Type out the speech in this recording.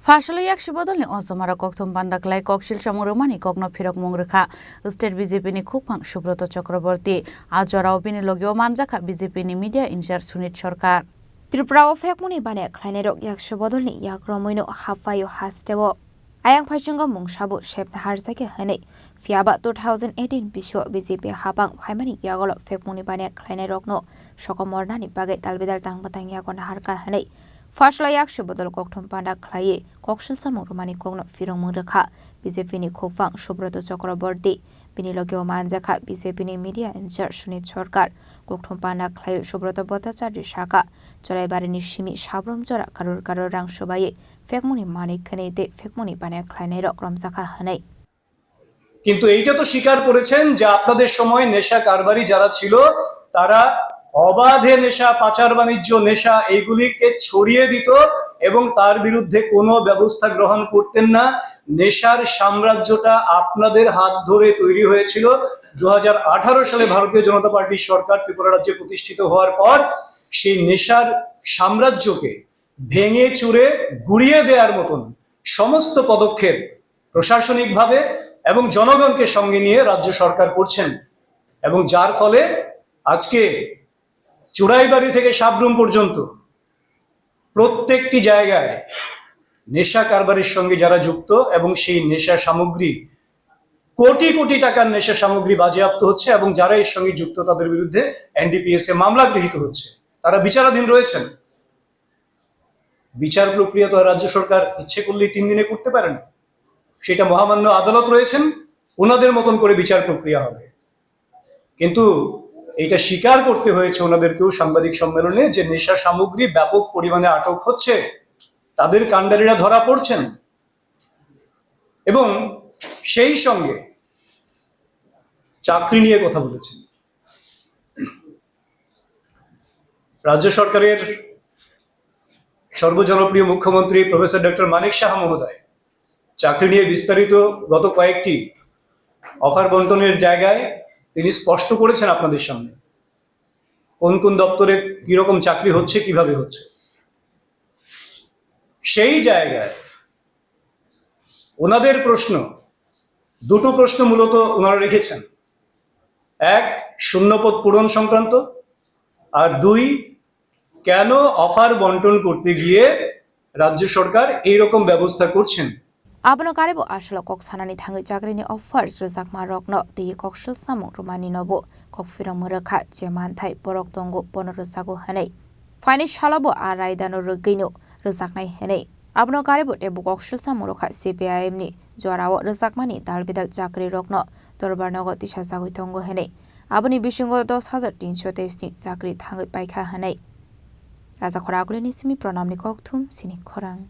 Faşalı yakşibodolni ozomara Kokthum Panda Khlaiwi Koksilsamung Rwmani Kokphirokmung Rwkha State BJP ni Khorang Subrata Chakraborty Ajorao bini logio manjaka BJP ni media incharge Sunit Sarkar Tripura o phekmuni bane Khlainirok yakshibodolni yakromoino hafayo hastebo ayang phaichunga mungsabu shepna harsake hanei fiaba 2018 bisho BJP habang phaimani yagolo phekmuni bane Khlainirokno sokomornani bagai talbidal tangbatang yakona harka hanei Faşla yakshibodol Kokthum Panda Khlaiwi Koksilsamung Rwmani Kokphirokmung Rwkha BJP ni Khorang Subrata Chakraborty bini logio manjaka BJP ni media incharge Sunit Sarkar Kokthum Panda Khlaiwi Subrata Bhattacharya Shaka Cholaibari ni Simi Sabrom Jora Karor Rang Sobaye Phekmuni Manik Khanete Phekmuni Bane Khlainirok Ramjaka hanei কিন্তু এইটা তো স্বীকার করেছেন যে আপনাদের সময় নেশা কারবারি যারা ছিল তারা অবাধে নেশা পাচার বাণিজ্য নেশা এইগুলিকে ছড়িয়ে দিত এবং তার বিরুদ্ধে কোনো ব্যবস্থা গ্রহণ করতেন না নেশার সাম্রাজ্যটা আপনাদের হাত ধরে তৈরি হয়েছিল 2018 সালে ভারতীয় জনতা পার্টির সরকার ত্রিপুরা রাজ্যে প্রতিষ্ঠিত হওয়ার পর সেই নেশার সাম্রাজ্যকে ভেঙে চুরে গুড়িয়ে দেওয়ার মতন সমস্ত পদক্ষেপ প্রশাসনিকভাবে এবং জনগণকে সঙ্গে নিয়ে রাজ্য সরকার করছেন এবং যার ফলে আজকে চুড়াইবাড়ি থেকে সাবরুম পর্যন্ত প্রত্যেকটি জায়গায় নেশা কারবারের সঙ্গে যারা যুক্ত এবং সেই নেশা সামগ্রী কোটি কোটি টাকার নেশা সামগ্রী বাজেয়াপ্ত হচ্ছে এবং যারা এর সঙ্গে যুক্ত তাদের বিরুদ্ধে এনডিপিএস এ মামলা গৃহীত হচ্ছে তারা বিচারাধীন রয়েছেন বিচার প্রক্রিয়া তো রাজ্য সরকার ইচ্ছে করলেই 3 দিনে করতে পারে না সেটা মহামান্য আদালত রয়েছেন ওনাদের মতন করে বিচার প্রক্রিয়া হবে কিন্তু এটা স্বীকার করতে হয়েছে ওনাদেরকেও সাংবাদিক সম্মেলনে যে নেশা সামগ্রী ব্যাপক পরিমাণে আটক হচ্ছে তাদের কাণ্ডারীরা ধরা পড়ছেন এবং সেই সঙ্গে চাকরি নিয়ে কথা বলেছেন রাজ্য সরকারের সর্বজনপ্রিয় মুখ্যমন্ত্রী প্রফেসর ডক্টর মানিক সাহা মহোদয় চাকরি নিয়ে বিস্তারিত গত কয়েকটি অফার বন্টনের জায়গায় তিনি স্পষ্ট করেছেন আপনাদের সামনে কোন কোন দপ্তরে কিরকম চাকরি হচ্ছে কিভাবে হচ্ছে সেই জায়গায় ওনাদের প্রশ্ন দুটো প্রশ্ন মূলত ওনারা রেখেছেন এক শূন্যপদ পূরণ সংক্রান্ত আর দুই কেন অফার বন্টন করতে গিয়ে রাজ্য সরকার এই রকম ব্যবস্থা করছেন Abono karebo aslo koksanani thangi chakrini offers Rwkha rokno ti Koksilsamung Rwmani nobo Kokphirokmung Rwkha jemanthai borok tongo ponorsago hanei Faini shalabo araidano rugino rwjaknai hanei Abono karebo tebu Koksilsamung Rwkha CPIM ni jorao rwjakmani dalbidal chakri rokno dorbarnogo tisajagoi tongo hanei Aboni bisingo 10323 ni chakri thangi paikha hanei Raja Khorang ni simi pranamni Kokthum sini Khorang